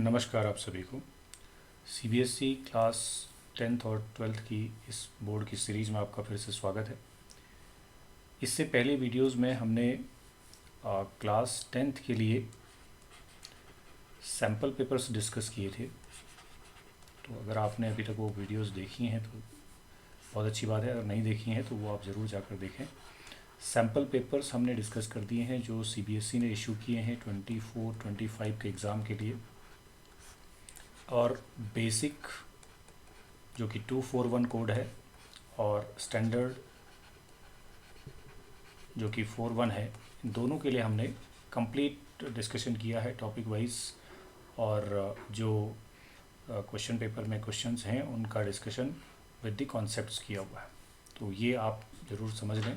नमस्कार आप सभी को। सीबीएसई क्लास 10th और 12th की इस बोर्ड की सीरीज़ में आपका फिर से स्वागत है। इससे पहले वीडियोस में हमने क्लास 10th के लिए सैम्पल पेपर्स डिस्कस किए थे। तो अगर आपने अभी तक वो वीडियोस देखी हैं तो बहुत अच्छी बात है, अगर नहीं देखी हैं तो वो आप ज़रूर जाकर देखें। सैम्पल पेपर्स हमने डिस्कस कर दिए हैं जो सीबीएसई ने इशू किए हैं 24-25 के एग्ज़ाम के लिए, और बेसिक जो कि 241 कोड है और स्टैंडर्ड जो कि 41 है, इन दोनों के लिए हमने कंप्लीट डिस्कशन किया है टॉपिक वाइज। और जो क्वेश्चन पेपर में क्वेश्चंस हैं उनका डिस्कशन विद द कॉन्सेप्ट्स किया हुआ है। तो ये आप ज़रूर समझ लें,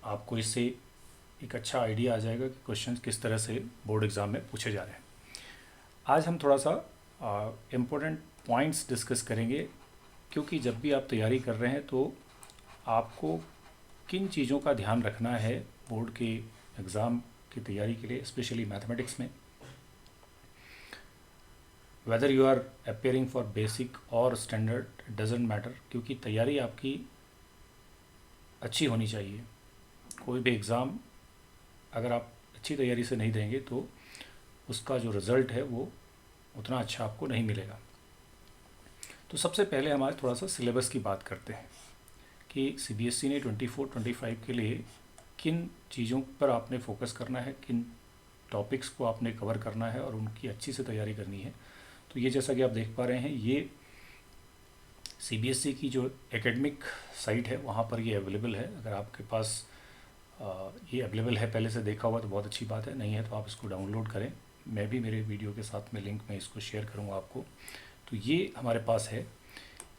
आपको इससे एक अच्छा आइडिया आ जाएगा कि क्वेश्चंस किस तरह से बोर्ड एग्ज़ाम में पूछे जा रहे हैं। आज हम थोड़ा सा इम्पोर्टेंट पॉइंट्स डिस्कस करेंगे, क्योंकि जब भी आप तैयारी कर रहे हैं तो आपको किन चीज़ों का ध्यान रखना है बोर्ड के एग्ज़ाम की तैयारी के लिए, स्पेशली मैथमेटिक्स में। Whether you are appearing for basic और स्टैंडर्ड डजेंट मैटर, क्योंकि तैयारी आपकी अच्छी होनी चाहिए। कोई भी एग्ज़ाम अगर आप अच्छी तैयारी से नहीं देंगे तो उसका जो रिज़ल्ट है वो उतना अच्छा आपको नहीं मिलेगा। तो सबसे पहले हमारे थोड़ा सा सिलेबस की बात करते हैं कि सीबीएसई ने 24-25 के लिए किन चीज़ों पर आपने फोकस करना है, किन टॉपिक्स को आपने कवर करना है और उनकी अच्छी से तैयारी करनी है। तो ये जैसा कि आप देख पा रहे हैं, ये सीबीएसई की जो एकेडमिक साइट है वहाँ पर ये अवेलेबल है। अगर आपके पास ये अवेलेबल है, पहले से देखा हुआ तो बहुत अच्छी बात है, नहीं है तो आप इसको डाउनलोड करें। मैं भी मेरे वीडियो के साथ में लिंक में इसको शेयर करूँगा आपको। तो ये हमारे पास है।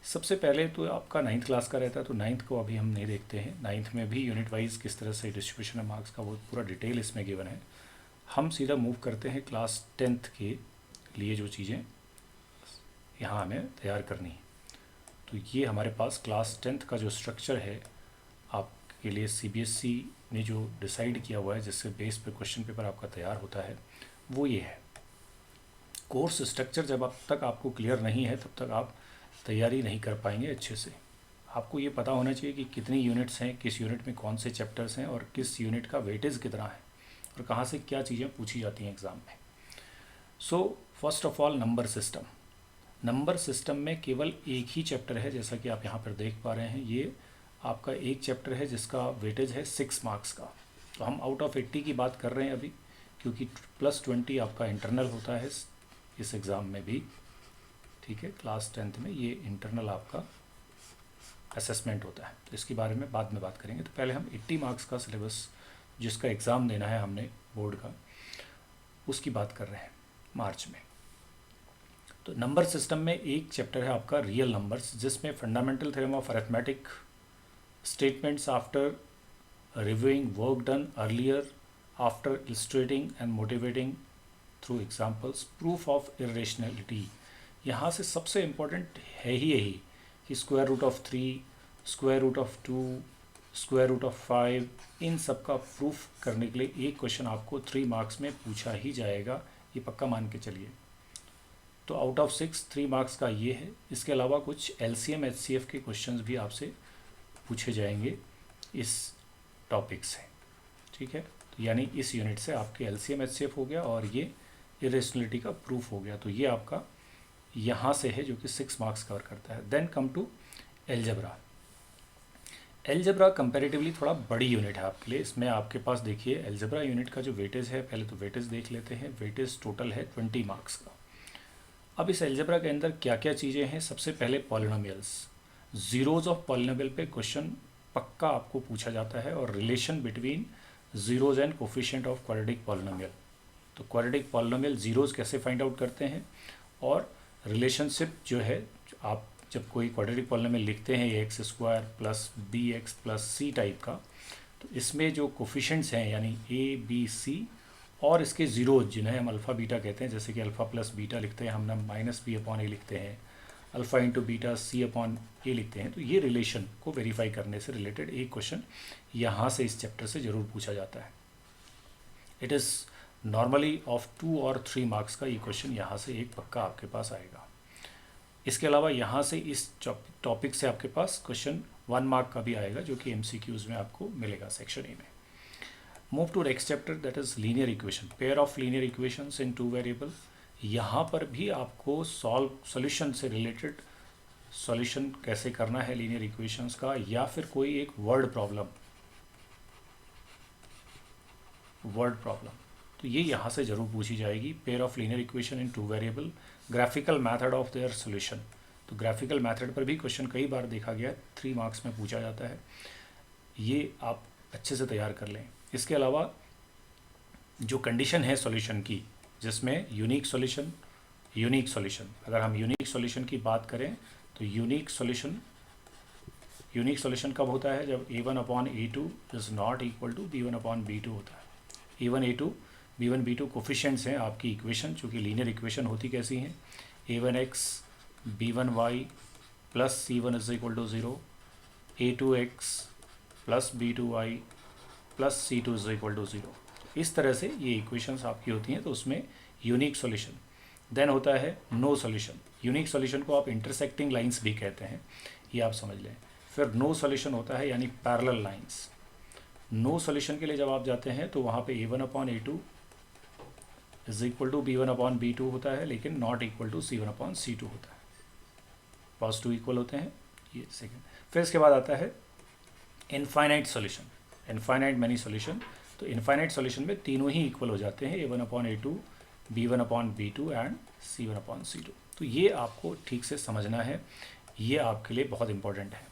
सबसे पहले तो आपका 9th क्लास का रहता है, तो 9th को अभी हम नहीं देखते हैं। 9th में भी यूनिट वाइज किस तरह से डिस्ट्रीब्यूशन है मार्क्स का, वो पूरा डिटेल इसमें गिवन है। हम सीधा मूव करते हैं क्लास 10th के लिए जो चीज़ें यहाँ हमें तैयार करनी है। तो ये हमारे पास क्लास 10th का जो स्ट्रक्चर है आपके लिए सीबीएसई ने जो डिसाइड किया हुआ है, जिससे बेस पे क्वेश्चन पेपर आपका तैयार होता है, वो ये है। कोर्स स्ट्रक्चर जब अब तक आपको क्लियर नहीं है तब तक आप तैयारी नहीं कर पाएंगे अच्छे से। आपको ये पता होना चाहिए कि कितनी यूनिट्स हैं, किस यूनिट में कौन से चैप्टर्स हैं और किस यूनिट का वेटेज कितना है और कहाँ से क्या चीज़ें पूछी जाती हैं एग्ज़ाम में। So first of all number system. Number system में केवल एक ही चैप्टर है, जैसा कि आप यहाँ पर देख पा रहे हैं। ये आपका एक चैप्टर है जिसका वेटेज है 6 मार्क्स का। तो हम आउट ऑफ 80 की बात कर रहे हैं अभी, क्योंकि +20 आपका इंटरनल होता है इस एग्ज़ाम में भी। ठीक है, क्लास 10th में ये इंटरनल आपका असेसमेंट होता है, तो इसके बारे में बाद में बात करेंगे। तो पहले हम 80 मार्क्स का सिलेबस जिसका एग्ज़ाम देना है हमने बोर्ड का, उसकी बात कर रहे हैं मार्च में। तो नंबर सिस्टम में एक चैप्टर है आपका रियल नंबर्स, जिसमें fundamental theorem of arithmetic, statements after reviewing work done earlier, after illustrating and motivating through examples, proof of irrationality. यहाँ से सबसे इम्पोर्टेंट है ही यही कि square root of 3, square root of 2, square root of 5, इन सब का प्रूफ करने के लिए एक क्वेश्चन आपको 3 मार्क्स में पूछा ही जाएगा, ये पक्का मान के चलिए। तो आउट ऑफ 6 3 मार्क्स का ये है। इसके अलावा कुछ LCM HCF के क्वेश्चंस भी आपसे पूछे जाएंगे इस टॉपिक से। ठीक है, तो यानी इस यूनिट से आपके LCM HCF हो गया और ये इरेशनलिटी का प्रूफ हो गया। तो ये आपका यहाँ से है जो कि 6 मार्क्स कवर करता है। Then come to algebra. Algebra comparatively थोड़ा बड़ी यूनिट है आपके लिए। इसमें आपके पास देखिए एलजेब्रा यूनिट का जो वेटेज है, पहले तो वेटेज देख लेते हैं। वेटेज टोटल है 20 मार्क्स का। अब इस एलजेब्रा के अंदर क्या क्या चीज़ें हैं। सबसे पहले पॉलिनोमियल्स, ज़ीरोज़ ऑफ पॉलिनोमियल पे क्वेश्चन पक्का आपको पूछा जाता है, और relation between zeros and coefficient of quadratic polynomial. तो क्वाड्रेटिक पॉलिनोमियल ज़ीरोज़ कैसे फाइंड आउट करते हैं, और रिलेशनशिप जो है, आप जब कोई क्वाड्रेटिक पॉलिनोमियल लिखते हैं x² + bx + c टाइप का, तो इसमें जो कोफिशिएंट्स हैं यानी a b c और इसके ज़ीरोज़ जिन्हें हम अल्फ़ा बीटा कहते हैं, जैसे कि अल्फ़ा + बीटा लिखते हैं हम -b/a लिखते हैं, अल्फ़ा × बीटा c/a लिखते हैं। तो ये रिलेशन को वेरीफाई करने से रिलेटेड एक क्वेश्चन यहाँ से इस चैप्टर से ज़रूर पूछा जाता है। इट इज़ नॉर्मली ऑफ 2 और 3 मार्क्स का ये क्वेश्चन यहाँ से एक पक्का आपके पास आएगा। इसके अलावा यहाँ से इस टॉपिक से आपके पास क्वेश्चन 1 मार्क का भी आएगा, जो कि MCQs में आपको मिलेगा सेक्शन ए में। Move to next chapter, that is linear equation, pair of linear equations in 2 variable. यहाँ पर भी आपको सॉल्यूशन से रिलेटेड सॉल्यूशन कैसे करना है लीनियर इक्वेशंस का, या फिर कोई एक वर्ड प्रॉब्लम, तो ये यहाँ से ज़रूर पूछी जाएगी। Pair of linear equation in 2 variable, graphical method of their solution. तो ग्राफिकल मैथड पर भी क्वेश्चन कई बार देखा गया, 3 मार्क्स में पूछा जाता है, ये आप अच्छे से तैयार कर लें। इसके अलावा जो कंडीशन है सॉल्यूशन की, जिसमें यूनिक सॉल्यूशन, अगर हम यूनिक सॉल्यूशन की बात करें तो यूनिक सॉल्यूशन कब होता है, जब a1/a2 is not equal to b1/b2 होता है। a1 a2 b1 b2 coefficients हैं आपकी इक्वेशन, चूँकि लीनियर इक्वेशन होती कैसी हैं, a1x b1y plus c1 is equal to 0, a2x plus b2y plus c2 is equal to 0। इस तरह से ये इक्वेशंस आपकी होती हैं, तो उसमें यूनिक सॉल्यूशन। देन होता है नो सॉल्यूशन। यूनिक सॉल्यूशन को आप इंटरसेक्टिंग लाइंस भी कहते हैं, ये आप समझ लें। फिर नो सॉल्यूशन होता है यानी पैरेलल लाइंस। नो सॉल्यूशन के लिए जब आप जाते हैं तो वहाँ पे a1/a2 is equal to b1/b2 होता है, लेकिन नॉट इक्वल टू c1/c2 होता है। पॉजिटिव इक्वल होते हैं, ये सेकेंड। फिर इसके बाद आता है infinite solution, infinite many solution. तो इनफाइनाइट सॉल्यूशन में तीनों ही इक्वल हो जाते हैं, a1/a2 b1/b2 एंड c1/c2। तो ये आपको ठीक से समझना है, ये आपके लिए बहुत इंपॉर्टेंट है।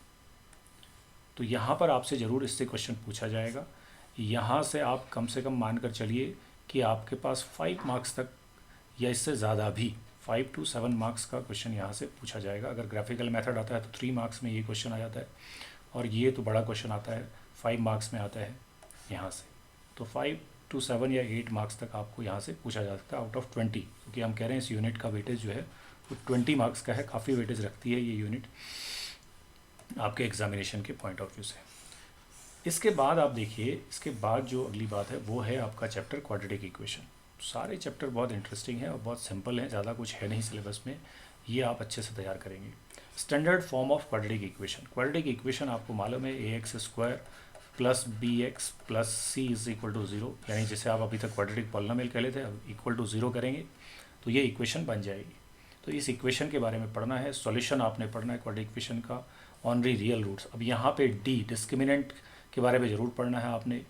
तो यहाँ पर आपसे ज़रूर इससे क्वेश्चन पूछा जाएगा। यहाँ से आप कम से कम मान कर चलिए कि आपके पास 5 मार्क्स तक या इससे ज़्यादा भी 5 to 7 मार्क्स का क्वेश्चन यहाँ से पूछा जाएगा। अगर ग्राफिकल मेथड आता है तो 3 मार्क्स में ये क्वेश्चन आ जाता है, और ये तो बड़ा क्वेश्चन आता है 5 मार्क्स में आता है यहाँ से। तो 5 to 7 या 8 मार्क्स तक आपको यहाँ से पूछा जा सकता है आउट ऑफ 20, क्योंकि हम कह रहे हैं इस यूनिट का वेटेज जो है वो 20 मार्क्स का है। काफ़ी वेटेज रखती है ये यूनिट आपके एग्जामिनेशन के पॉइंट ऑफ व्यू से। इसके बाद आप देखिए, इसके बाद जो अगली बात है वो है आपका चैप्टर क्वाड्रेटिक इक्वेशन। सारे चैप्टर बहुत इंटरेस्टिंग है और बहुत सिंपल है, ज़्यादा कुछ है नहीं सिलेबस में, ये आप अच्छे से तैयार करेंगे। Standard form of quadratic equation. Quadratic equation आपको मालूम है ax² plus bx plus c is equal to 0, यानी जैसे आप अभी तक क्वाड्रेटिक पॉलिनोमियल कह लेते हैं, अब इक्वल टू 0 करेंगे तो ये इक्वेशन बन जाएगी। तो इस इक्वेशन के बारे में पढ़ना है, सॉल्यूशन आपने पढ़ना है क्वाड्रेटिक इक्वेशन का, ऑनरी रियल रूट्स। अब यहाँ पे डी डिस्क्रिमिनेंट के बारे में ज़रूर पढ़ना है आपने।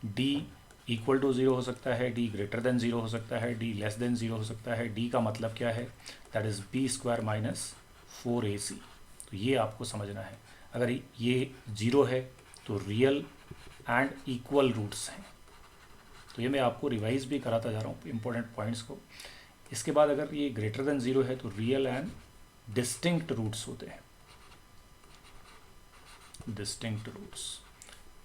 डी इक्वल टू 0 हो सकता है, डी ग्रेटर देन 0 हो सकता है, डी लेस देन 0 हो सकता है। डी का मतलब क्या है, that is b² minus 4ac। तो ये आपको समझना है। अगर ये 0 है तो रियल एंड इक्वल रूट्स हैं। तो ये मैं आपको रिवाइज भी कराता जा रहा हूँ इंपॉर्टेंट पॉइंट्स को। इसके बाद अगर ये ग्रेटर देन 0 है तो रियल एंड डिस्टिंक्ट रूट्स होते हैं, डिस्टिंक्ट रूट्स।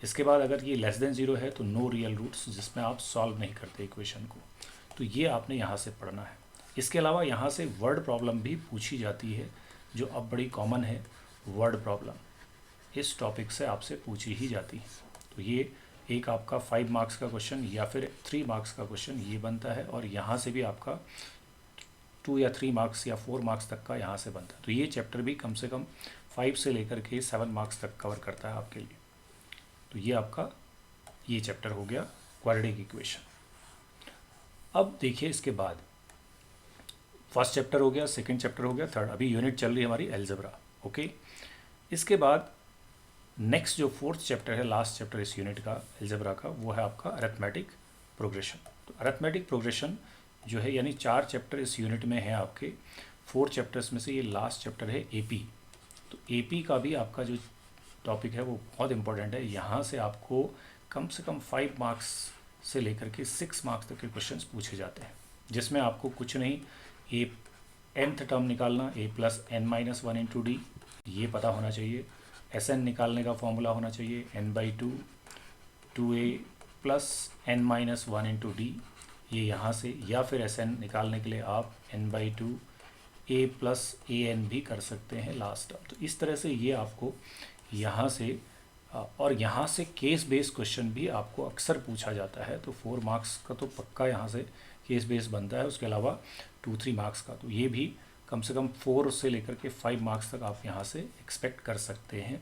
इसके बाद अगर ये लेस देन 0 है तो नो रियल रूट्स, जिसमें आप सॉल्व नहीं करते इक्वेशन को। तो ये आपने यहाँ से पढ़ना है। इसके अलावा यहाँ से वर्ड प्रॉब्लम भी पूछी जाती है, जो अब बड़ी कॉमन है। वर्ड प्रॉब्लम इस टॉपिक से आपसे पूछी ही जाती है। तो ये एक आपका 5 मार्क्स का क्वेश्चन या फिर 3 मार्क्स का क्वेश्चन ये बनता है, और यहाँ से भी आपका 2 या 3 मार्क्स या 4 मार्क्स तक का यहाँ से बनता है। तो ये चैप्टर भी कम से कम 5 से लेकर के 7 मार्क्स तक कवर करता है आपके लिए। तो ये आपका ये चैप्टर हो गया क्वाड्रेटिक इक्वेशन। अब देखिए इसके बाद फर्स्ट चैप्टर हो गया, सेकंड चैप्टर हो गया, थर्ड। अभी यूनिट चल रही है हमारी अलजेब्रा, ओके। इसके बाद नेक्स्ट जो 4th चैप्टर है, लास्ट चैप्टर इस यूनिट का अलजेब्रा का, वो है आपका अरिथमेटिक प्रोग्रेशन। तो अरिथमेटिक प्रोग्रेशन जो है, यानी 4 चैप्टर इस यूनिट में है आपके। 4 चैप्टर्स में से ये लास्ट चैप्टर है एपी। तो एपी का भी आपका जो टॉपिक है वो बहुत इंपॉर्टेंट है। यहाँ से आपको कम से कम 5 मार्क्स से लेकर के 6 मार्क्स तक के क्वेश्चंस पूछे जाते हैं, जिसमें आपको कुछ नहीं, ए nth टर्म निकालना, a plus n-1 into D, ये पता होना चाहिए। Sn निकालने का फॉर्मूला होना चाहिए n/2 2a plus n-1 into D, ये यहाँ से। या फिर Sn निकालने के लिए आप n/2 a प्लस an भी कर सकते हैं लास्ट टर्म। तो इस तरह से ये आपको यहाँ से और यहाँ से केस बेस्ड क्वेश्चन भी आपको अक्सर पूछा जाता है, तो 4 मार्क्स का तो पक्का यहाँ से केस बेस्ड बनता है, उसके अलावा 2-3 मार्क्स का, तो ये भी कम से कम 4 से लेकर के 5 मार्क्स तक आप यहाँ से एक्सपेक्ट कर सकते हैं।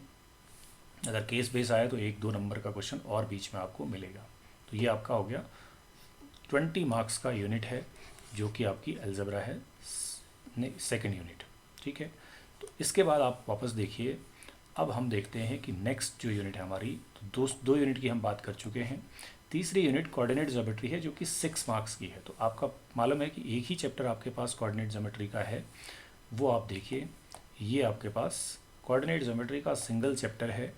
अगर केस बेस आया तो 1-2 नंबर का क्वेश्चन और बीच में आपको मिलेगा। तो ये आपका हो गया 20 मार्क्स का यूनिट है, जो कि आपकी अलजेब्रा है, सेकेंड यूनिट। ठीक है, तो इसके बाद आप वापस देखिए, अब हम देखते हैं कि नेक्स्ट जो यूनिट है हमारी, तो दो यूनिट की हम बात कर चुके हैं। तीसरी यूनिट कोऑर्डिनेट ज्योमेट्री है, जो कि 6 मार्क्स की है। तो आपका मालूम है कि एक ही चैप्टर आपके पास कोऑर्डिनेट ज्योमेट्री का है, वो आप देखिए, ये आपके पास कोऑर्डिनेट ज्योमेट्री का सिंगल चैप्टर है,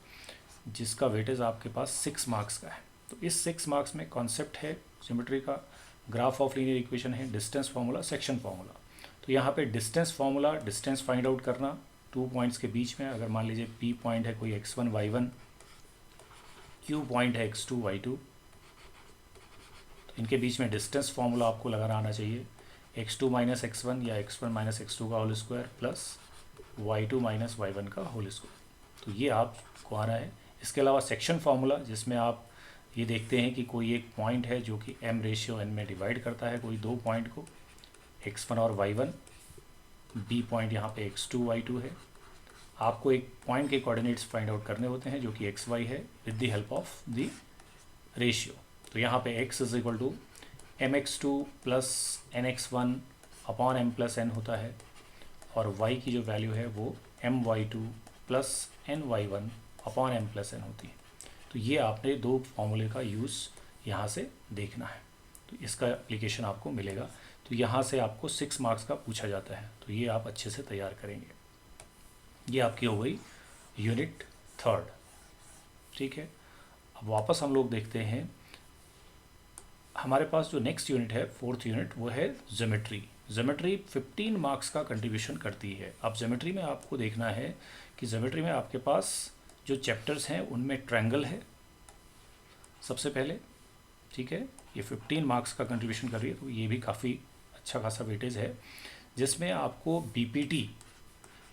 जिसका वेटेज आपके पास 6 मार्क्स का है। तो इस 6 मार्क्स में कॉन्सेप्ट है ज्योमेट्री का, ग्राफ ऑफ लीनियर इक्वेशन है, डिस्टेंस फार्मूला, सेक्शन फार्मूला। तो यहाँ पे distance formula, distance find out करना 2 पॉइंट्स के बीच में, अगर मान लीजिए P पॉइंट है कोई x1 y1, Q पॉइंट है x2 y2, तो इनके बीच में डिस्टेंस फार्मूला आपको लगाना आना चाहिए, x2 माइनस x1 या x1 माइनस x2 का whole square plus y2 minus y1 का होल स्क्वायर। तो ये आपको आना है। इसके अलावा सेक्शन फार्मूला, जिसमें आप ये देखते हैं कि कोई एक पॉइंट है जो कि m/n में डिवाइड करता है कोई 2 पॉइंट को, x1 और y1, B पॉइंट यहाँ पे x2 y2 है। आपको एक पॉइंट के कोऑर्डिनेट्स फाइंड आउट करने होते हैं, जो कि xy है, with the help of the ratio. तो यहाँ पे x is equal to mx2 plus nx1 upon m plus n होता है, और y की जो वैल्यू है वो my2 plus ny1 upon m plus n होती है। तो ये आपने 2 फॉर्मूले का यूज़ यहाँ से देखना है, तो इसका एप्लीकेशन आपको मिलेगा। तो यहाँ से आपको 6 मार्क्स का पूछा जाता है, तो ये आप अच्छे से तैयार करेंगे। ये आपकी हो गई यूनिट 3। ठीक है, अब वापस हम लोग देखते हैं, हमारे पास जो नेक्स्ट यूनिट है, 4th यूनिट, वो है ज्योमेट्री। ज्योमेट्री 15 मार्क्स का कंट्रीब्यूशन करती है। अब ज्योमेट्री में आपको देखना है कि ज्योमेट्री में आपके पास जो चैप्टर्स हैं उनमें ट्रायंगल है सबसे पहले। ठीक है, ये 15 मार्क्स का कंट्रीब्यूशन कर रही है, तो ये भी काफ़ी अच्छा खासा वेटेज है, जिसमें आपको बीपीटी,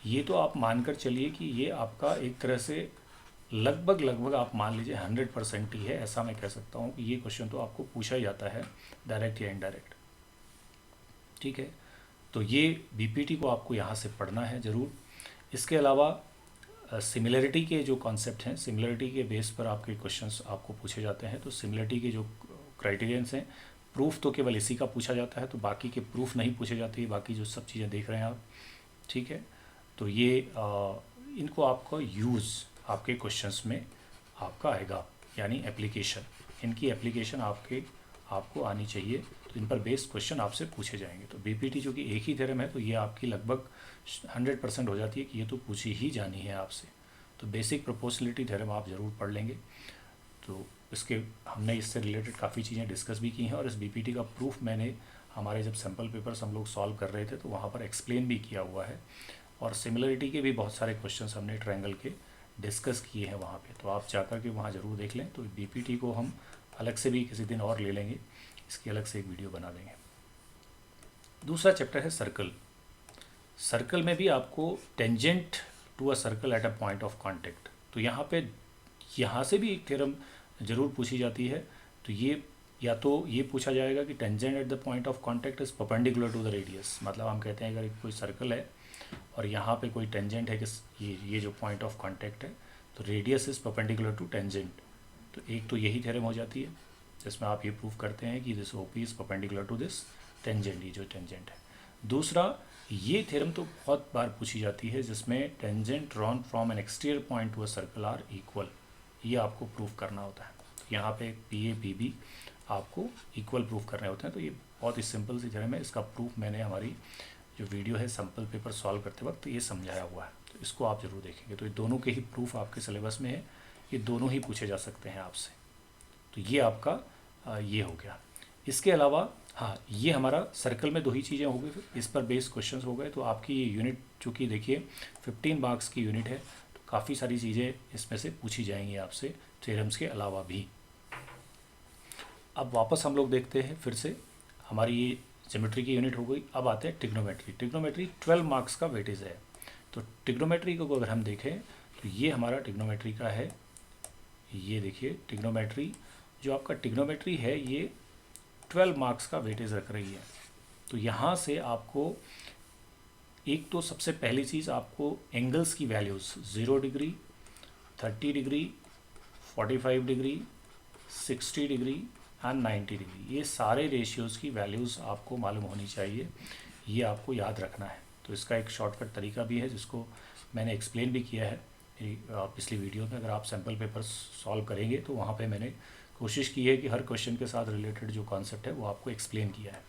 ये तो आप मानकर चलिए कि ये आपका एक तरह से लगभग आप मान लीजिए 100% ही है, ऐसा मैं कह सकता हूँ कि ये क्वेश्चन तो आपको पूछा ही जाता है, डायरेक्ट या इनडायरेक्ट। ठीक है, तो ये बीपीटी को आपको यहाँ से पढ़ना है ज़रूर। इसके अलावा सिमिलरिटी के जो कॉन्सेप्ट हैं, सिमिलरिटी के बेस पर आपके क्वेश्चंस आपको पूछे जाते हैं। तो सिमिलरिटी के जो क्राइटेरियंस हैं, प्रूफ तो केवल इसी का पूछा जाता है, तो बाकी के प्रूफ नहीं पूछे जाते, बाकी जो सब चीज़ें देख रहे हैं आप। ठीक है, तो ये इनको आपका यूज़ आपके क्वेश्चंस में आपका आएगा, यानी एप्लीकेशन, इनकी एप्लीकेशन आपको आनी चाहिए, तो इन पर बेस्ड क्वेश्चन आपसे पूछे जाएंगे। तो बीपीटी जो कि एक ही थ्योरम है, तो ये आपकी लगभग 100% हो जाती है कि ये तो पूछी ही जानी है आपसे। तो बेसिक प्रोपोर्शनलिटी थ्योरम आप ज़रूर पढ़ लेंगे। तो इसके हमने इससे रिलेटेड काफ़ी चीज़ें डिस्कस भी की हैं, और इस बीपीटी का प्रूफ मैंने हमारे जब सैम्पल पेपर्स हम लोग सॉल्व कर रहे थे तो वहाँ पर एक्सप्लेन भी किया हुआ है, और सिमिलरिटी के भी बहुत सारे क्वेश्चंस हमने ट्रायंगल के डिस्कस किए हैं वहाँ पे, तो आप जाकर के वहाँ ज़रूर देख लें। तो बीपीटी को हम अलग से भी किसी दिन और ले लेंगे, इसकी अलग से एक वीडियो बना देंगे। दूसरा चैप्टर है सर्कल। सर्कल में भी आपको tangent to a circle at a point of contact, तो यहाँ से भी एक थ्योरम ज़रूर पूछी जाती है। तो ये या तो ये पूछा जाएगा कि tangent at the point of contact is perpendicular to the radius, मतलब हम कहते हैं अगर कोई सर्कल है और यहाँ पे कोई टेंजेंट है कि ये जो पॉइंट ऑफ कांटेक्ट है, तो radius is perpendicular to tangent. तो एक तो यही थ्योरम हो जाती है, जिसमें आप ये प्रूव करते हैं कि this OP is perpendicular to this tangent, ये जो टेंजेंट है। दूसरा, ये थ्योरम तो बहुत बार पूछी जाती है, जिसमें tangent drawn from an exterior point to a circle are equal, ये आपको प्रूव करना होता है। तो यहाँ पे पी ए पी बी आपको इक्वल प्रूव करने होते हैं। तो ये बहुत ही सिंपल सी थ्योरम है, इसका प्रूफ मैंने हमारी जो वीडियो है सैम्पल पेपर सॉल्व करते वक्त तो ये समझाया हुआ है, तो इसको आप ज़रूर देखेंगे। तो ये दोनों के ही प्रूफ आपके सिलेबस में है, ये दोनों ही पूछे जा सकते हैं आपसे। तो ये आपका ये हो गया। इसके अलावा हाँ, ये हमारा सर्कल में 2 ही चीज़ें हो गई, इस पर बेस्ड क्वेश्चंस हो गए। तो आपकी ये यूनिट चूँकि देखिए 15 मार्क्स की यूनिट है, तो काफ़ी सारी चीज़ें इसमें से पूछी जाएंगी आपसे थ्योरम्स के अलावा भी। अब वापस हम लोग देखते हैं फिर से, हमारी ये ज्योमेट्री की यूनिट हो गई। अब आते हैं ट्रिग्नोमेट्री। ट्रिग्नोमेट्री 12 मार्क्स का वेटेज है। तो ट्रिग्नोमेट्री को अगर हम देखें तो ये हमारा ट्रिग्नोमेट्री का है ये देखिए ट्रिग्नोमेट्री, जो आपका ट्रिग्नोमेट्री है ये 12 मार्क्स का वेटेज रख रही है। तो यहाँ से आपको एक तो सबसे पहली चीज़ आपको एंगल्स की values 0 degree, 30 degree, 45 degree, 60 degree and 90 degree, ये सारे रेशियोज़ की वैल्यूज़ आपको मालूम होनी चाहिए, ये आपको याद रखना है। तो इसका एक शॉर्टकट तरीका भी है जिसको मैंने एक्सप्लेन भी किया है पिछली वीडियो में। अगर आप सैम्पल पेपर सॉल्व करेंगे तो वहाँ पे मैंने कोशिश की है कि हर क्वेश्चन के साथ रिलेटेड जो कॉन्सेप्ट है वो आपको एक्सप्लेन किया है।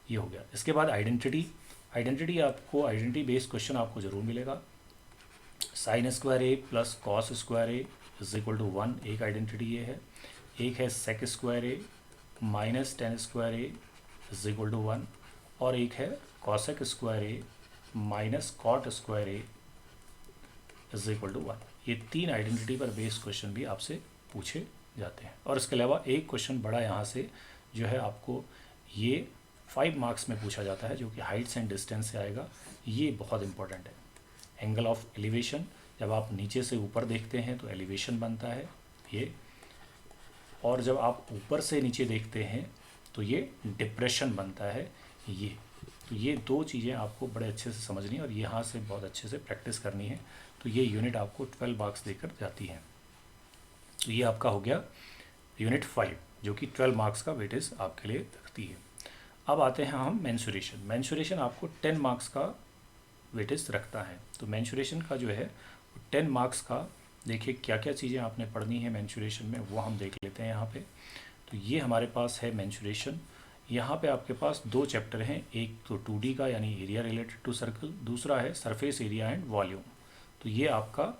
ये हो गया। इसके बाद आइडेंटिटी आपको आइडेंटिटी बेस्ड क्वेश्चन आपको ज़रूर मिलेगा। Sine square A plus cos square A is equal to 1, एक आइडेंटिटी ये है। एक है sec square A minus tan square A is equal to 1, और एक है cosec square A minus cot square A is equal to 1। ये 3 identity पर बेस्ड क्वेश्चन भी आपसे पूछे जाते हैं। और इसके अलावा एक क्वेश्चन बड़ा यहाँ से जो है आपको ये 5 मार्क्स में पूछा जाता है, जो कि हाइट्स एंड डिस्टेंस से आएगा। ये बहुत इंपॉर्टेंट है। एंगल ऑफ एलिवेशन, जब आप नीचे से ऊपर देखते हैं तो एलिवेशन बनता है ये, और जब आप ऊपर से नीचे देखते हैं तो ये डिप्रेशन बनता है ये। तो ये 2 चीज़ें आपको बड़े अच्छे से समझनी है और यहाँ से बहुत अच्छे से प्रैक्टिस करनी है। तो ये यूनिट आपको 12 मार्क्स देकर जाती है। तो ये आपका हो गया यूनिट 5, जो कि 12 मार्क्स का वेटेज आपके लिए रखती है। अब आते हैं हम मेंसुरेशन आपको 10 मार्क्स का वेटेज रखता है। तो मेंसुरेशन का जो है 10 मार्क्स का, देखिए क्या क्या चीज़ें आपने पढ़नी है मेंसुरेशन में वो हम देख लेते हैं यहाँ पे। तो ये हमारे पास है मेंसुरेशन। यहाँ पे आपके पास 2 चैप्टर हैं, एक तो 2D का यानी एरिया रिलेटेड टू सर्कल, दूसरा है सरफेस एरिया एंड वॉल्यूम। तो ये आपका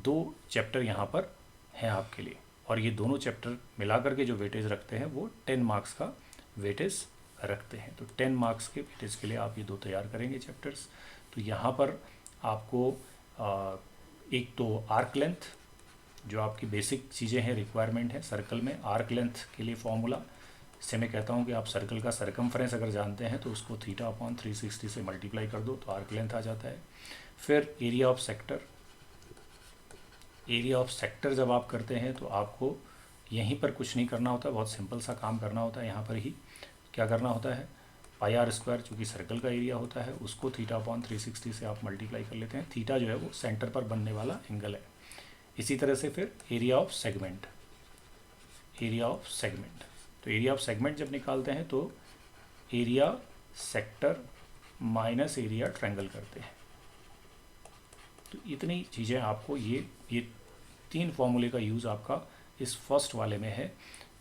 2 चैप्टर यहाँ पर हैं आपके लिए, और ये दोनों चैप्टर मिला करके जो वेटेज रखते हैं वो 10 मार्क्स का वेटेज रखते हैं। तो 10 मार्क्स के वेटेज के लिए आप ये 2 तैयार करेंगे चैप्टर्स। तो यहाँ पर आपको एक तो आर्क लेंथ, जो आपकी बेसिक चीज़ें हैं, रिक्वायरमेंट है सर्कल में। आर्क लेंथ के लिए फॉर्मूला, इससे मैं कहता हूँ कि आप सर्कल का सरकमफ्रेंस अगर जानते हैं तो उसको θ/360 से मल्टीप्लाई कर दो तो आर्क लेंथ आ जाता है। फिर एरिया ऑफ सेक्टर जब आप करते हैं तो आपको यहीं पर कुछ नहीं करना होता, बहुत सिंपल सा काम करना होता है। यहाँ पर ही क्या करना होता है, πr², जो कि सर्कल का एरिया होता है, उसको θ/360 से आप मल्टीप्लाई कर लेते हैं। थीटा जो है वो सेंटर पर बनने वाला एंगल है। इसी तरह से फिर एरिया ऑफ सेगमेंट। तो एरिया ऑफ सेगमेंट जब निकालते हैं तो area sector minus area triangle करते हैं। तो इतनी चीज़ें आपको ये 3 फॉर्मूले का यूज़ आपका इस फर्स्ट वाले में है,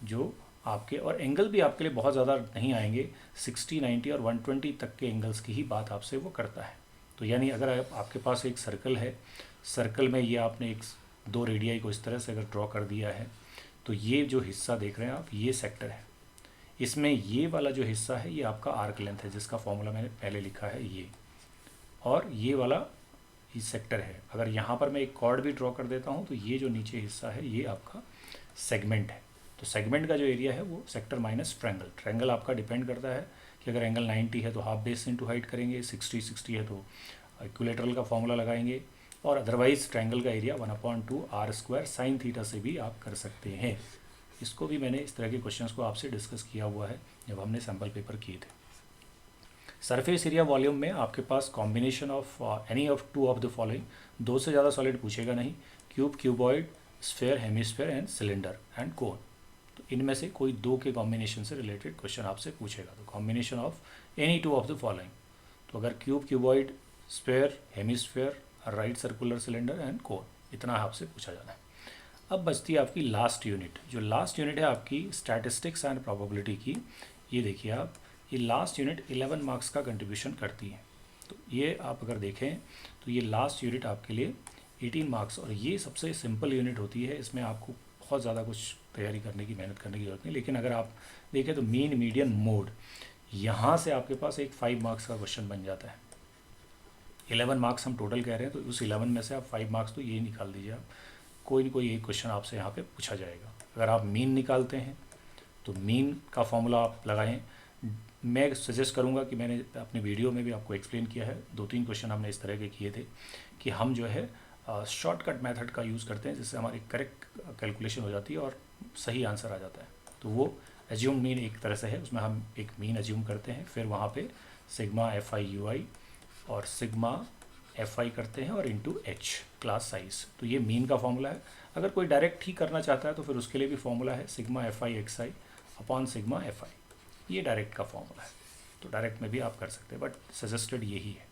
जो आपके, और एंगल भी आपके लिए बहुत ज़्यादा नहीं आएंगे, 60, 90 और 120 तक के एंगल्स की ही बात आपसे वो करता है। तो यानी अगर आपके पास एक सर्कल है, सर्कल में ये आपने 2 रेडियाई को इस तरह से अगर ड्रॉ कर दिया है, तो ये जो हिस्सा देख रहे हैं आप, ये सेक्टर है। इसमें ये वाला जो हिस्सा है ये आपका आर्क लेंथ है, जिसका फॉर्मूला मैंने पहले लिखा है ये, और ये वाला ये सेक्टर है। अगर यहाँ पर मैं एक कॉर्ड भी ड्रॉ कर देता हूँ तो ये जो नीचे हिस्सा है ये आपका सेगमेंट है। तो सेगमेंट का जो एरिया है वो सेक्टर माइनस ट्रायंगल आपका डिपेंड करता है कि अगर एंगल 90 है तो हाफ बेस इंटू हाइट करेंगे, 60 है तो इक्विलेटरल का फॉर्मूला लगाएंगे, और अदरवाइज ट्रायंगल का एरिया 1/2 r² sin थीटा से भी आप कर सकते हैं। इसको भी मैंने इस तरह के क्वेश्चंस को आपसे डिस्कस किया हुआ है जब हमने सैम्पल पेपर किए थे। सरफेस एरिया वॉल्यूम में आपके पास combination of any of 2 of the following, 2 से ज़्यादा सॉलिड पूछेगा नहीं, cube, cuboid, sphere, hemisphere and cylinder and cone. तो इनमें से कोई 2 के कॉम्बिनेशन से रिलेटेड क्वेश्चन आपसे पूछेगा। तो combination of any 2 of the following, तो अगर cube, cuboid, sphere, hemisphere, right circular cylinder and कोन, इतना आपसे पूछा जाना है। अब बचती है आपकी लास्ट यूनिट। जो लास्ट यूनिट है आपकी स्टैटिस्टिक्स एंड प्रोबेबिलिटी की, ये देखिए आप, ये लास्ट यूनिट 11 मार्क्स का कंट्रीब्यूशन करती है। तो ये आप अगर देखें तो ये लास्ट यूनिट आपके लिए 18 मार्क्स, और ये सबसे सिंपल यूनिट होती है। इसमें आपको बहुत ज़्यादा कुछ तैयारी करने की, मेहनत करने की ज़रूरत नहीं। लेकिन अगर आप देखें तो मीन, मीडियन, मोड, यहाँ से आपके पास एक 5 मार्क्स का क्वेश्चन बन जाता है। 11 मार्क्स हम टोटल कह रहे हैं, तो उस 11 में से आप 5 मार्क्स तो ये निकाल दीजिए आप, कोई ना कोई एक क्वेश्चन आपसे यहाँ पे पूछा जाएगा। अगर आप मीन निकालते हैं तो मीन का फॉर्मूला आप लगाएं। मैं सजेस्ट करूँगा कि मैंने अपनी वीडियो में भी आपको एक्सप्लेन किया है, 2-3 क्वेश्चन हमने इस तरह के किए थे कि हम जो है शॉर्टकट मेथड का यूज़ करते हैं जिससे हमारी करेक्ट कैलकुलेशन हो जाती है और सही आंसर आ जाता है। तो वो एज्यूम मीन एक तरह से है, उसमें हम एक मीन एज्यूम करते हैं, फिर वहाँ पे सिग्मा एफ आई यू आई और सिग्मा एफ आई करते हैं और इंटू एच क्लास साइज। तो ये मीन का फॉर्मूला है। अगर कोई डायरेक्ट ही करना चाहता है तो फिर उसके लिए भी फॉर्मूला है sigma F I x I upon sigma F I, ये डायरेक्ट का फॉर्मूला है। तो डायरेक्ट में भी आप कर सकते हैं, बट सजेस्टेड यही है।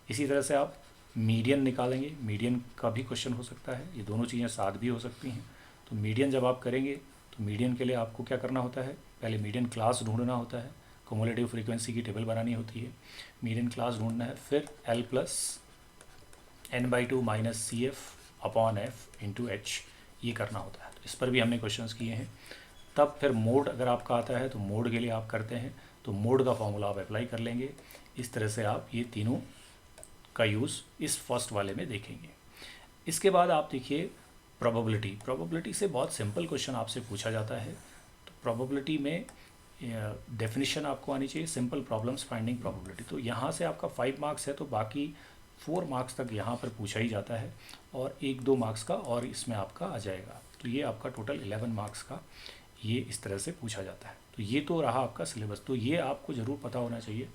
इसी तरह से आप मीडियन निकालेंगे, मीडियन का भी क्वेश्चन हो सकता है, ये दोनों चीज़ें साथ भी हो सकती हैं। तो मीडियन जब आप करेंगे तो मीडियन के लिए आपको क्या करना होता है, पहले मीडियन क्लास ढूंढना होता है, क्युमुलेटिव फ्रीक्वेंसी की टेबल बनानी होती है, मीडियन क्लास ढूंढना है, फिर L plus n/2 minus C F upon F into H, ये करना होता है। तो इस पर भी हमने क्वेश्चंस किए हैं। तब फिर मोड अगर आपका आता है तो मोड के लिए आप करते हैं, तो मोड का फॉर्मूला आप अप्लाई कर लेंगे। इस तरह से आप ये तीनों का यूज़ इस फर्स्ट वाले में देखेंगे। इसके बाद आप देखिए प्रोबेबिलिटी से बहुत सिंपल क्वेश्चन आपसे पूछा जाता है। तो प्रोबेबिलिटी में डेफिनेशन आपको आनी चाहिए, सिंपल प्रॉब्लम्स फाइंडिंग प्रोबेबिलिटी। तो यहाँ से आपका 5 मार्क्स है, तो बाकी 4 मार्क्स तक यहाँ पर पूछा ही जाता है और 1-2 मार्क्स का और इसमें आपका आ जाएगा। तो ये आपका टोटल 11 मार्क्स का ये इस तरह से पूछा जाता है। तो ये तो रहा आपका सिलेबस। तो ये आपको ज़रूर पता होना चाहिए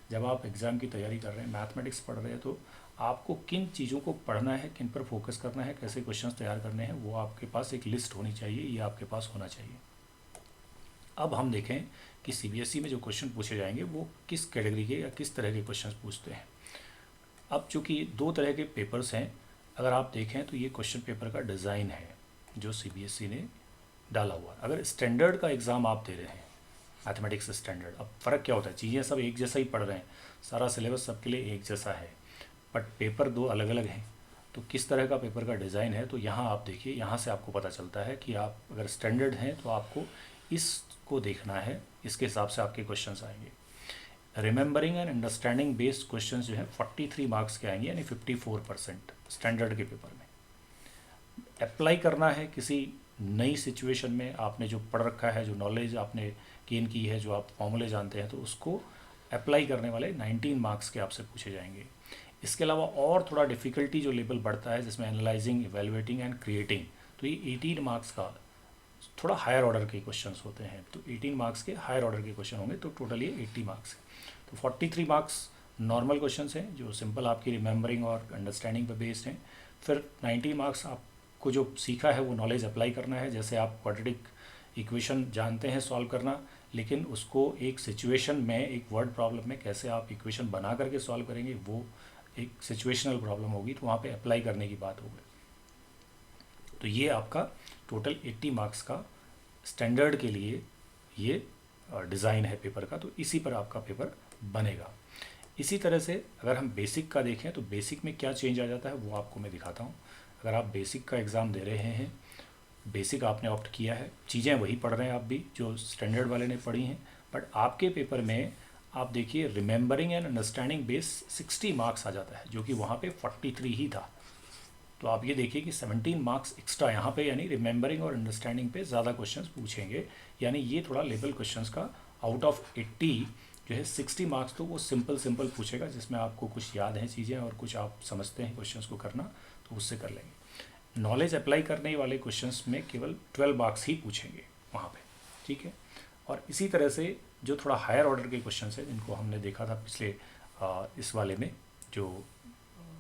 जब आप एग्ज़ाम की तैयारी कर रहे हैं, मैथमेटिक्स पढ़ रहे हैं, तो आपको किन चीज़ों को पढ़ना है, किन पर फोकस करना है, कैसे क्वेश्चंस तैयार करने हैं, वो आपके पास एक लिस्ट होनी चाहिए, ये आपके पास होना चाहिए। अब हम देखें कि सीबीएसई में जो क्वेश्चन पूछे जाएंगे वो किस कैटेगरी के या किस तरह के क्वेश्चन पूछते हैं। अब चूँकि 2 तरह के पेपर्स हैं, अगर आप देखें तो ये क्वेश्चन पेपर का डिज़ाइन है जो सीबीएसई ने डाला हुआ। अगर स्टैंडर्ड का एग्ज़ाम आप दे रहे हैं, मैथमेटिक्स स्टैंडर्ड, अब फ़र्क क्या होता है, चीज़ें सब एक जैसा ही पढ़ रहे हैं, सारा सिलेबस सबके लिए एक जैसा है, बट पेपर 2 अलग अलग हैं। तो किस तरह का पेपर का डिज़ाइन है, तो यहाँ आप देखिए, यहाँ से आपको पता चलता है कि आप अगर स्टैंडर्ड हैं तो आपको इसको देखना है, इसके हिसाब से आपके क्वेश्चंस आएंगे। Remembering and understanding based questions जो है 43 मार्क्स के आएंगे, यानी 54% स्टैंडर्ड के पेपर में। अप्लाई करना है किसी नई सिचुएशन में, आपने जो पढ़ रखा है, जो नॉलेज आपने गेन की है, जो आप फॉर्मूले जानते हैं, तो उसको अप्लाई करने वाले 19 मार्क्स के आपसे पूछे जाएंगे। इसके अलावा और थोड़ा डिफ़िकल्टी जो लेवल बढ़ता है, जिसमें एनालाइजिंग, इवेलुएटिंग एंड क्रिएटिंग, तो ये 18 मार्क्स का थोड़ा हायर ऑर्डर के क्वेश्चंस होते हैं। तो 18 मार्क्स के हायर ऑर्डर के क्वेश्चन होंगे, तो टोटल ये 80 मार्क्स है। तो 43 मार्क्स नॉर्मल क्वेश्चंस हैं जो सिंपल आपकी रिमेंबरिंग और अंडरस्टैंडिंग पर बेस्ड हैं। फिर 90 मार्क्स आपको जो सीखा है वो नॉलेज अप्लाई करना है। जैसे आप क्वाड्रेटिक इक्वेशन जानते हैं सॉल्व करना, लेकिन उसको एक सिचुएशन में, एक वर्ड प्रॉब्लम में कैसे आप इक्वेशन बना करके सॉल्व करेंगे, वो एक सिचुएशनल प्रॉब्लम होगी, तो वहाँ पे अप्लाई करने की बात होगी। तो ये आपका टोटल 80 मार्क्स का स्टैंडर्ड के लिए ये डिज़ाइन है पेपर का। तो इसी पर आपका पेपर बनेगा। इसी तरह से अगर हम बेसिक का देखें तो बेसिक में क्या चेंज आ जाता है वो आपको मैं दिखाता हूँ। अगर आप बेसिक का एग्ज़ाम दे रहे हैं, बेसिक आपने ऑप्ट किया है, चीज़ें वही पढ़ रहे हैं आप भी जो स्टैंडर्ड वाले ने पढ़ी हैं, बट आपके पेपर में आप देखिए remembering and understanding base 60 marks आ जाता है, जो कि वहाँ पे 43 ही था। तो आप ये देखिए कि 17 मार्क्स एक्स्ट्रा यहाँ पे, यानी रिमेंबरिंग और अंडरस्टैंडिंग पे ज़्यादा क्वेश्चंस पूछेंगे। यानी ये थोड़ा लेवल क्वेश्चंस का आउट ऑफ 80 जो है 60 मार्क्स तो वो सिंपल पूछेगा, जिसमें आपको कुछ याद हैं चीज़ें और कुछ आप समझते हैं क्वेश्चंस को करना, तो उससे कर लेंगे। नॉलेज अप्लाई करने वाले क्वेश्चंस में केवल 12 मार्क्स ही पूछेंगे वहाँ पे, ठीक है। और इसी तरह से जो थोड़ा हायर ऑर्डर के क्वेश्चंस हैं, जिनको हमने देखा था पिछले इस वाले में, जो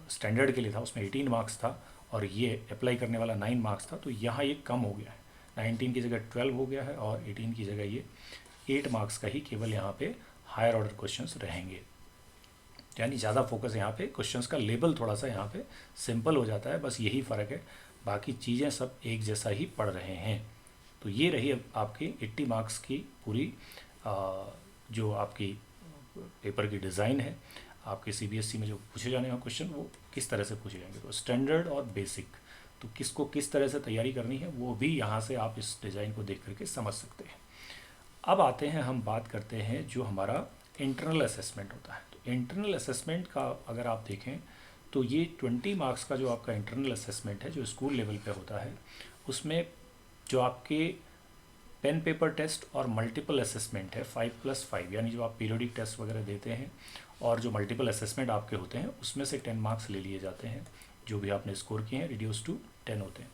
स्टैंडर्ड के लिए था उसमें 18 मार्क्स था और ये अप्लाई करने वाला 9 मार्क्स था, तो यहाँ ये कम हो गया है, 19 की जगह 12 हो गया है और 18 की जगह ये 8 मार्क्स का ही केवल यहाँ पे हायर ऑर्डर क्वेश्चंस रहेंगे। यानी ज़्यादा फोकस यहाँ पे, क्वेश्चंस का लेवल थोड़ा सा यहाँ पे सिंपल हो जाता है, बस यही फ़र्क है, बाकी चीज़ें सब एक जैसा ही पढ़ रहे हैं। तो ये रही आपकी 80 मार्क्स की पूरी जो आपकी पेपर की डिज़ाइन है। आपके सीबीएसई में जो पूछे जाने वाले क्वेश्चन वो किस तरह से पूछे जाएंगे, तो स्टैंडर्ड और बेसिक, तो किसको किस तरह से तैयारी करनी है वो भी यहाँ से आप इस डिज़ाइन को देख करके समझ सकते हैं। अब आते हैं, हम बात करते हैं जो हमारा इंटरनल असेसमेंट होता है। तो इंटरनल असेसमेंट का अगर आप देखें तो ये 20 मार्क्स का जो आपका इंटरनल असेसमेंट है, जो स्कूल लेवल पे होता है, उसमें जो आपके पेन पेपर टेस्ट और मल्टीपल असेसमेंट है 5+5, यानी जो आप पीरियोडिक टेस्ट वगैरह देते हैं और जो मल्टीपल असेसमेंट आपके होते हैं, उसमें से 10 मार्क्स ले लिए जाते हैं, जो भी आपने स्कोर किए हैं रिड्यूस टू 10 होते हैं।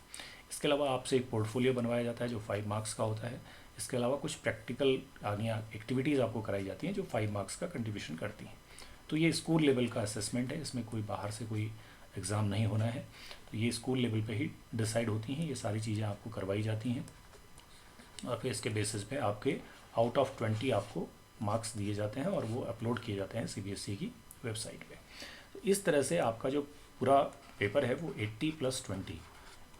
इसके अलावा आपसे एक पोर्टफोलियो बनवाया जाता है जो 5 मार्क्स का होता है। इसके अलावा कुछ प्रैक्टिकल यानी एक्टिविटीज़ आपको कराई जाती हैं जो 5 मार्क्स का कंट्रीब्यूशन करती हैं। तो ये स्कूल लेवल का असेसमेंट है, इसमें कोई बाहर से कोई एग्ज़ाम नहीं होना है। तो ये स्कूल लेवल पे ही डिसाइड होती हैं, ये सारी चीज़ें आपको करवाई जाती हैं और फिर इसके बेसिस पे आपके आउट ऑफ 20 आपको मार्क्स दिए जाते हैं और वो अपलोड किए जाते हैं CBSE की वेबसाइट पे। तो इस तरह से आपका जो पूरा पेपर है वो 80+20।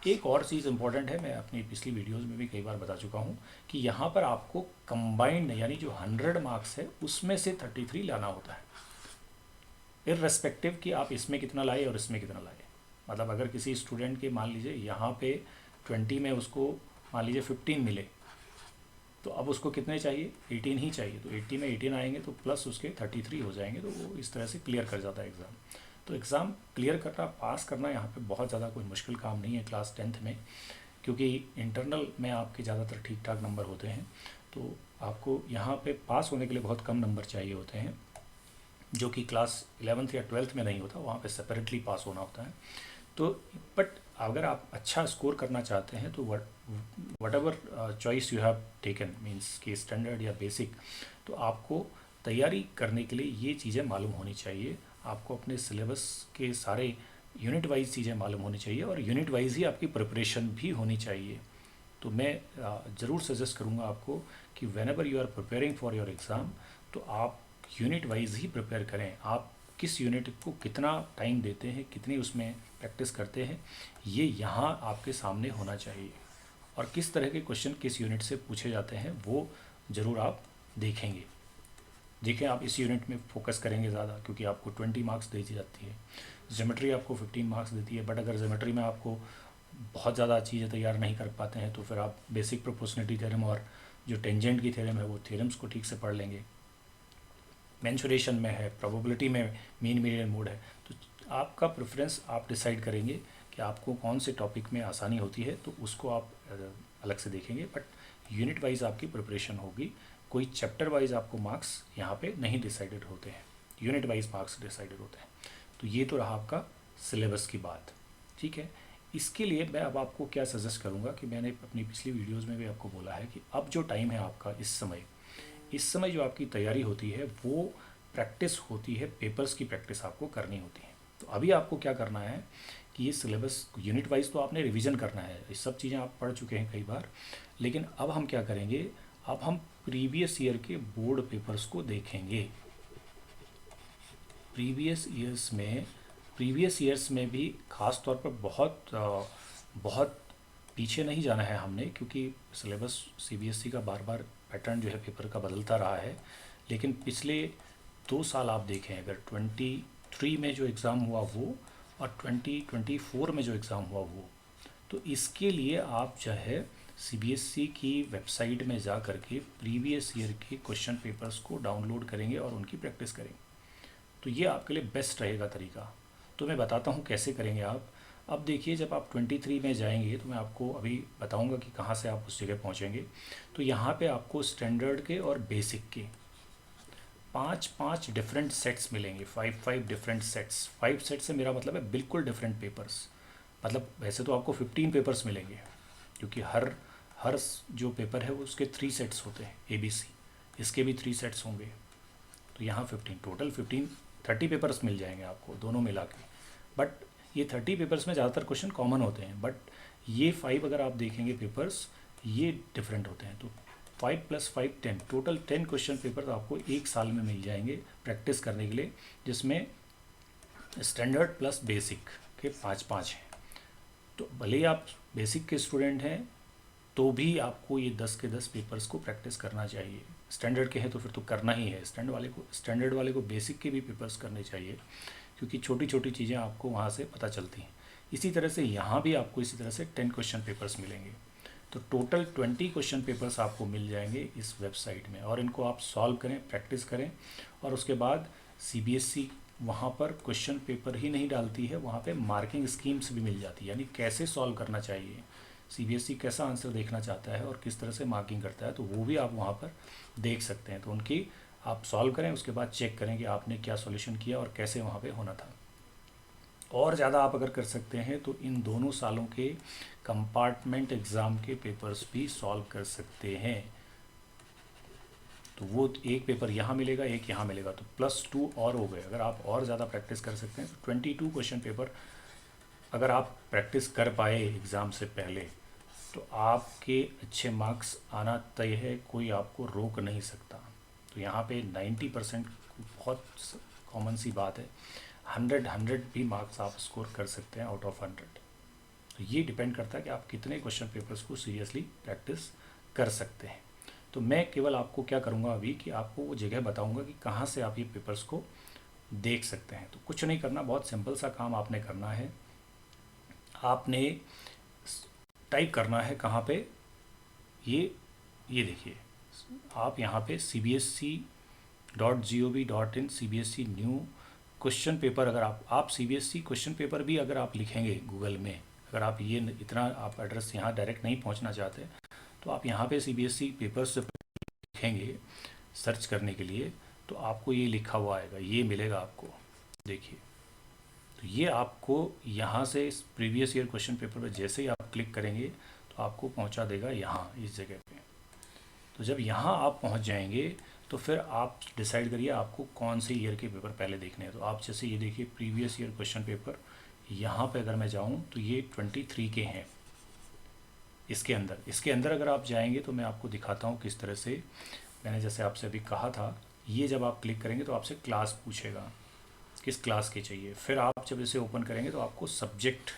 एक और चीज़ इंपॉर्टेंट है, मैं अपनी पिछली वीडियोस में भी कई बार बता चुका हूँ कि यहाँ पर आपको कंबाइंड यानी जो 100 मार्क्स है उसमें से 33 लाना होता है, इररेस्पेक्टिव कि आप इसमें कितना लाए और इसमें कितना लाए। मतलब अगर किसी स्टूडेंट के मान लीजिए यहाँ पे 20 में उसको मान लीजिए 15 मिले, तो अब उसको कितने चाहिए, 18 ही चाहिए। तो 80 में 18 आएंगे तो प्लस उसके 33 हो जाएंगे, तो वो इस तरह से क्लियर कर जाता है एग्ज़ाम। तो एग्ज़ाम क्लियर करना, पास करना यहाँ पे बहुत ज़्यादा कोई मुश्किल काम नहीं है क्लास 10th में, क्योंकि इंटरनल में आपके ज़्यादातर ठीक ठाक नंबर होते हैं। तो आपको यहाँ पे पास होने के लिए बहुत कम नंबर चाहिए होते हैं, जो कि क्लास 11th या 12th में नहीं होता, वहाँ पे सेपरेटली पास होना होता है। तो बट अगर आप अच्छा स्कोर करना चाहते हैं तो what ever choice you have taken, means कि स्टैंडर्ड या बेसिक, तो आपको तैयारी करने के लिए ये चीज़ें मालूम होनी चाहिए। आपको अपने सिलेबस के सारे यूनिट वाइज चीज़ें मालूम होनी चाहिए और यूनिट वाइज ही आपकी प्रिपरेशन भी होनी चाहिए। तो मैं ज़रूर सजेस्ट करूँगा आपको कि whenever you are preparing for your exam, तो आप यूनिट वाइज ही प्रिपेयर करें। आप किस यूनिट को कितना टाइम देते हैं, कितनी उसमें प्रैक्टिस करते हैं, ये यहाँ आपके सामने होना चाहिए। और किस तरह के क्वेश्चन किस यूनिट से पूछे जाते हैं वो ज़रूर आप देखेंगे। देखें, आप इस यूनिट में फोकस करेंगे ज़्यादा, क्योंकि आपको 20 मार्क्स दी जाती है। ज्योमेट्री आपको 15 मार्क्स देती है, बट अगर ज्योमेट्री में आपको बहुत ज़्यादा चीज़ें तैयार नहीं कर पाते हैं तो फिर आप बेसिक प्रोपोर्शनलिटी थ्योरम और जो टेंजेंट की थ्योरम है वो थ्योरम्स को ठीक से पढ़ लेंगे। मेंसुरेशन में है, प्रोबेबिलिटी में मीन मीडियन मोड है। तो आपका प्रेफरेंस आप डिसाइड करेंगे कि आपको कौन से टॉपिक में आसानी होती है, तो उसको आप अलग से देखेंगे। बट यूनिट वाइज आपकी प्रिपरेशन होगी, कोई चैप्टर वाइज आपको मार्क्स यहाँ पे नहीं डिसाइडेड होते हैं, यूनिट वाइज मार्क्स डिसाइडेड होते हैं। तो ये तो रहा आपका सिलेबस की बात, ठीक है। इसके लिए मैं अब आपको क्या सजेस्ट करूँगा कि मैंने अपनी पिछली वीडियोज़ में भी आपको बोला है कि अब जो टाइम है आपका इस समय जो आपकी तैयारी होती है वो प्रैक्टिस होती है, पेपर्स की प्रैक्टिस आपको करनी होती है। तो अभी आपको क्या करना है कि ये सिलेबस यूनिट वाइज तो आपने रिवीजन करना है, ये सब चीज़ें आप पढ़ चुके हैं कई बार, लेकिन अब हम क्या करेंगे, अब हम प्रीवियस ईयर के बोर्ड पेपर्स को देखेंगे। प्रीवियस ईयर्स में भी ख़ास तौर पर बहुत पीछे नहीं जाना है हमने, क्योंकि सिलेबस CBSE का बार बार पैटर्न जो है पेपर का बदलता रहा है। लेकिन पिछले 2 साल आप देखें, अगर 23 में जो एग्ज़ाम हुआ वो और 2024 में जो एग्ज़ाम हुआ वो, तो इसके लिए आप जो है CBSE की वेबसाइट में जा कर के प्रीवियस ईयर के क्वेश्चन पेपर्स को डाउनलोड करेंगे और उनकी प्रैक्टिस करेंगे। तो ये आपके लिए बेस्ट रहेगा तरीका। तो मैं बताता हूँ कैसे करेंगे आप। अब देखिए, जब आप 23 में जाएंगे तो मैं आपको अभी बताऊंगा कि कहाँ से आप उस जगह पहुँचेंगे। तो यहाँ पे आपको स्टैंडर्ड के और बेसिक के 5 डिफरेंट सेट्स मिलेंगे, 5 डिफरेंट सेट्स। 5 सेट से मेरा मतलब है बिल्कुल डिफरेंट पेपर्स। मतलब वैसे तो आपको 15 पेपर्स मिलेंगे, क्योंकि हर जो पेपर है वो उसके 3 सेट्स होते हैं ABC, इसके भी 3 सेट्स होंगे। तो यहाँ 15 टोटल 30 पेपर्स मिल जाएंगे आपको दोनों मिला के। बट ये 30 पेपर्स में ज़्यादातर क्वेश्चन कॉमन होते हैं, बट ये 5 अगर आप देखेंगे पेपर्स, ये डिफरेंट होते हैं। तो 5 + 5 10, टोटल 10 क्वेश्चन पेपर आपको एक साल में मिल जाएंगे प्रैक्टिस करने के लिए, जिसमें स्टैंडर्ड प्लस बेसिक के 5 हैं। तो भले ही आप बेसिक के स्टूडेंट हैं तो भी आपको ये 10 के 10 पेपर्स को प्रैक्टिस करना चाहिए। स्टैंडर्ड के हैं तो फिर तो करना ही है, स्टैंडर्ड वाले को बेसिक के भी पेपर्स करने चाहिए, क्योंकि छोटी छोटी चीज़ें आपको वहाँ से पता चलती हैं। इसी तरह से यहाँ भी आपको इसी तरह से 10 क्वेश्चन पेपर्स मिलेंगे। तो टोटल 20 क्वेश्चन पेपर्स आपको मिल जाएंगे इस वेबसाइट में, और इनको आप सॉल्व करें, प्रैक्टिस करें। और उसके बाद CBSE वहाँ पर क्वेश्चन पेपर ही नहीं डालती है, वहाँ पे मार्किंग स्कीम्स भी मिल जाती है, यानी कैसे सॉल्व करना चाहिए, CBSE कैसा आंसर देखना चाहता है और किस तरह से मार्किंग करता है, तो वो भी आप वहाँ पर देख सकते हैं। तो उनकी आप सॉल्व करें, उसके बाद चेक करें कि आपने क्या सॉल्यूशन किया और कैसे वहाँ पे होना था। और ज़्यादा आप अगर कर सकते हैं तो इन दोनों सालों के कंपार्टमेंट एग्ज़ाम के पेपर्स भी सॉल्व कर सकते हैं। तो वो एक पेपर यहाँ मिलेगा, एक यहाँ मिलेगा, तो +2 और हो गए। अगर आप और ज़्यादा प्रैक्टिस कर सकते हैं तो 22 क्वेश्चन पेपर अगर आप प्रैक्टिस कर पाए एग्ज़ाम से पहले तो आपके अच्छे मार्क्स आना तय है, कोई आपको रोक नहीं सकता। तो यहाँ पे 90% बहुत कॉमन सी बात है। 100 भी मार्क्स आप स्कोर कर सकते हैं आउट ऑफ 100। तो ये डिपेंड करता है कि आप कितने क्वेश्चन पेपर्स को सीरियसली प्रैक्टिस कर सकते हैं। तो मैं केवल आपको क्या करूँगा अभी कि आपको वो जगह बताऊँगा कि कहाँ से आप ये पेपर्स को देख सकते हैं। तो कुछ नहीं करना, बहुत सिंपल सा काम आपने करना है। आपने टाइप करना है कहाँ पे, ये देखिए, आप यहाँ पे cbsc.gov.in CBSE new question paper, अगर आप CBSE क्वेश्चन पेपर भी अगर आप लिखेंगे गूगल में, अगर आप ये इतना आप एड्रेस यहाँ डायरेक्ट नहीं पहुँचना चाहते तो आप यहाँ पे CBSE पेपर्स लिखेंगे सर्च करने के लिए, तो आपको ये लिखा हुआ आएगा, ये मिलेगा आपको। देखिए, तो ये आपको यहाँ से इस प्रीवियस ईयर क्वेश्चन पेपर पर जैसे ही आप क्लिक करेंगे तो आपको पहुँचा देगा यहाँ इस जगह पे। तो जब यहाँ आप पहुँच जाएंगे तो फिर आप डिसाइड करिए आपको कौन से ईयर के पेपर पहले देखने हैं। तो आप जैसे ये देखिए प्रीवियस ईयर क्वेश्चन पेपर, यहाँ पे अगर मैं जाऊँ तो ये 23 के हैं। इसके अंदर अगर आप जाएंगे तो मैं आपको दिखाता हूँ किस तरह से। मैंने जैसे आपसे अभी कहा था, ये जब आप क्लिक करेंगे तो आपसे क्लास पूछेगा किस क्लास के चाहिए। फिर आप जब इसे ओपन करेंगे तो आपको सब्जेक्ट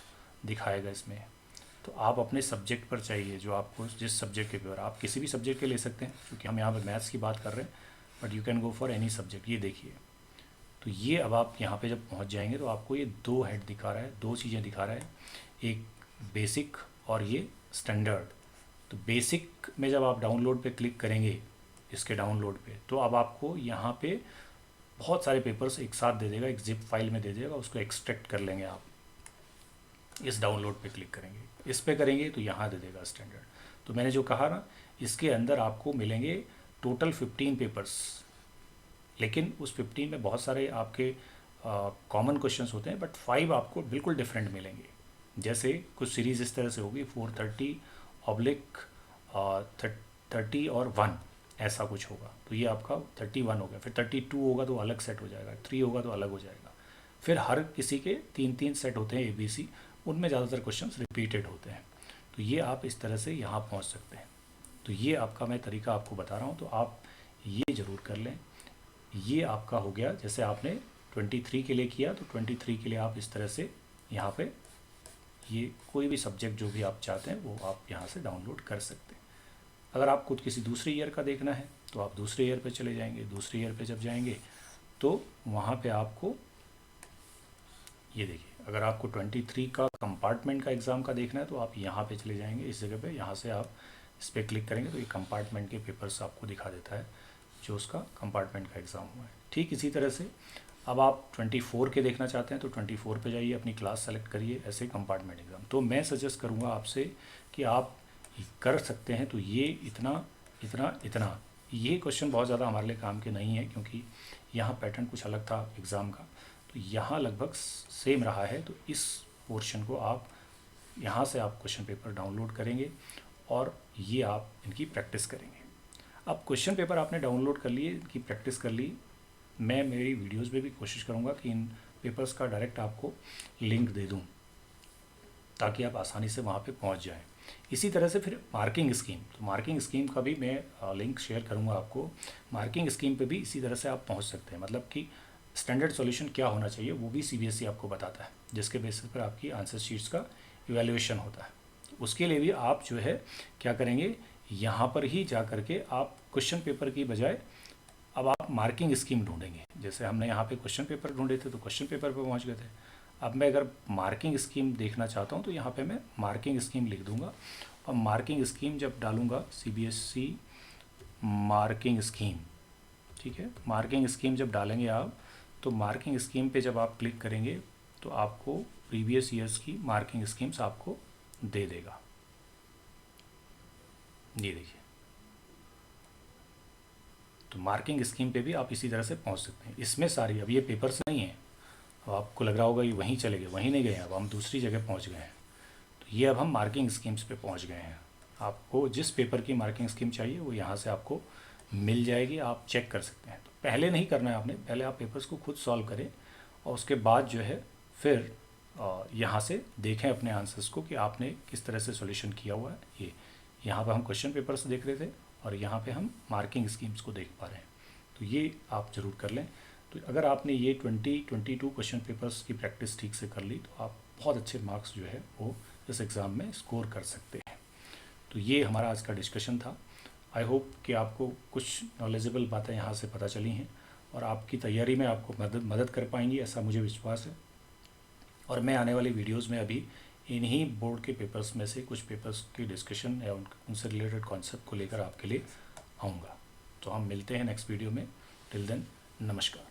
दिखाएगा इसमें। तो आप अपने सब्जेक्ट पर चाहिए जो आपको जिस सब्जेक्ट के पेपर, आप किसी भी सब्जेक्ट के ले सकते हैं क्योंकि हम यहाँ पे मैथ्स की बात कर रहे हैं, but you can go for any subject. ये देखिए, तो ये अब आप यहाँ पे जब पहुँच जाएंगे तो आपको ये दो हेड दिखा रहा है, दो चीज़ें दिखा रहा है, एक बेसिक और ये स्टैंडर्ड। तो बेसिक में जब आप डाउनलोड पे क्लिक करेंगे, इसके डाउनलोड पे, तो अब आपको यहाँ पे बहुत सारे पेपर्स एक साथ दे देगा, एक जिप फाइल में दे देगा, उसको एक्सट्रैक्ट कर लेंगे आप। इस डाउनलोड पे क्लिक करेंगे, इस पे करेंगे तो यहाँ दे देगा स्टैंडर्ड। तो मैंने जो कहा ना, इसके अंदर आपको मिलेंगे टोटल 15 पेपर्स, लेकिन उस 15 में बहुत सारे आपके कॉमन क्वेश्चंस होते हैं, बट 5 आपको बिल्कुल डिफरेंट मिलेंगे। जैसे कुछ सीरीज़ इस तरह से होगी 430/30 और 1, ऐसा कुछ होगा। तो ये आपका 31 हो गया, फिर 32 होगा तो अलग सेट हो जाएगा, 3 होगा तो अलग हो जाएगा। फिर हर किसी के 3-3 सेट होते हैं ABC, उनमें ज़्यादातर क्वेश्चंस रिपीटेड होते हैं। तो ये आप इस तरह से यहाँ पहुँच सकते हैं। तो ये आपका मैं तरीका आपको बता रहा हूँ, तो आप ये ज़रूर कर लें। ये आपका हो गया, जैसे आपने 23 के लिए किया तो 23 के लिए आप इस तरह से यहाँ पे ये कोई भी सब्जेक्ट जो भी आप चाहते हैं वो आप यहाँ से डाउनलोड कर सकते हैं। अगर आपको किसी दूसरे ईयर का देखना है तो आप दूसरे ईयर पे चले जाएंगे। दूसरे ईयर पे जब जाएंगे तो वहाँ पे आपको ये देखिए, अगर आपको 23 का कंपार्टमेंट का एग्ज़ाम का देखना है तो आप यहाँ पे चले जाएंगे, इस जगह पे, यहाँ से आप इस पर क्लिक करेंगे तो ये कंपार्टमेंट के पेपर्स आपको दिखा देता है जो उसका कंपार्टमेंट का एग्ज़ाम हुआ है। ठीक इसी तरह से अब आप 24 के देखना चाहते हैं तो 24 पे जाइए, अपनी क्लास सेलेक्ट करिए, ऐसे कंपार्टमेंट एग्ज़ाम। तो मैं सजेस्ट करूँगा आपसे कि आप कर सकते हैं। तो ये इतना इतना इतना ये क्वेश्चन बहुत ज़्यादा हमारे लिए काम के नहीं है क्योंकि यहाँ पैटर्न कुछ अलग था एग्ज़ाम का, तो यहाँ लगभग सेम रहा है। तो इस पोर्शन को आप यहाँ से आप क्वेश्चन पेपर डाउनलोड करेंगे और ये आप इनकी प्रैक्टिस करेंगे। अब क्वेश्चन पेपर आपने डाउनलोड कर लिए, इनकी प्रैक्टिस कर ली, मैं मेरी वीडियोस में भी कोशिश करूँगा कि इन पेपर्स का डायरेक्ट आपको लिंक दे दूँ ताकि आप आसानी से वहाँ पे पहुँच जाएं। इसी तरह से फिर मार्किंग स्कीम, तो मार्किंग स्कीम का भी मैं लिंक शेयर करूँगा आपको। मार्किंग स्कीम पे भी इसी तरह से आप पहुँच सकते हैं, मतलब कि स्टैंडर्ड सॉल्यूशन क्या होना चाहिए वो भी CBSE आपको बताता है, जिसके बेसिस पर आपकी आंसर शीट्स का इवैल्यूएशन होता है। तो उसके लिए भी आप जो है क्या करेंगे, यहाँ पर ही जा करके आप क्वेश्चन पेपर की बजाय अब आप मार्किंग स्कीम ढूंढेंगे। जैसे हमने यहाँ पे क्वेश्चन पेपर ढूंढे थे तो क्वेश्चन पेपर पे पहुँच गए थे। अब मैं अगर मार्किंग स्कीम देखना चाहता हूँ तो यहाँ पे मैं मार्किंग स्कीम लिख दूँगा और मार्किंग स्कीम जब डालूँगा CBSE मार्किंग स्कीम, ठीक है, मार्किंग स्कीम जब डालेंगे आप तो मार्किंग स्कीम पे जब आप क्लिक करेंगे तो आपको प्रीवियस ईयर्स की मार्किंग स्कीम्स आपको दे देगा। ये देखिए, तो मार्किंग स्कीम पे भी आप इसी तरह से पहुंच सकते हैं। इसमें सारी, अब ये पेपर्स नहीं हैं, अब आपको लग रहा होगा ये वहीं चले गए, वहीं नहीं गए, अब हम दूसरी जगह पहुंच गए हैं। तो ये अब हम मार्किंग स्कीम्स पे पहुंच गए हैं। आपको जिस पेपर की मार्किंग स्कीम चाहिए वो यहाँ से आपको मिल जाएगी, आप चेक कर सकते हैं। तो पहले नहीं करना है आपने, पहले आप पेपर्स को खुद सॉल्व करें और उसके बाद जो है फिर यहाँ से देखें अपने आंसर्स को कि आपने किस तरह से सॉल्यूशन किया हुआ है। ये यहाँ पर हम क्वेश्चन पेपर्स देख रहे थे और यहाँ पे हम मार्किंग स्कीम्स को देख पा रहे हैं। तो ये आप ज़रूर कर लें। तो अगर आपने ये 22 क्वेश्चन पेपर्स की प्रैक्टिस ठीक से कर ली तो आप बहुत अच्छे मार्क्स जो है वो इस एग्ज़ाम में स्कोर कर सकते हैं। तो ये हमारा आज का डिस्कशन था। आई होप कि आपको कुछ नॉलेजेबल बातें यहाँ से पता चली हैं और आपकी तैयारी में आपको मदद कर पाएंगी, ऐसा मुझे विश्वास है। और मैं आने वाली वीडियोस में अभी इन्हीं बोर्ड के पेपर्स में से कुछ पेपर्स की डिस्कशन या उनसे रिलेटेड कॉन्सेप्ट को लेकर आपके लिए आऊँगा। तो हम मिलते हैं नेक्स्ट वीडियो में। टिल देन, नमस्कार।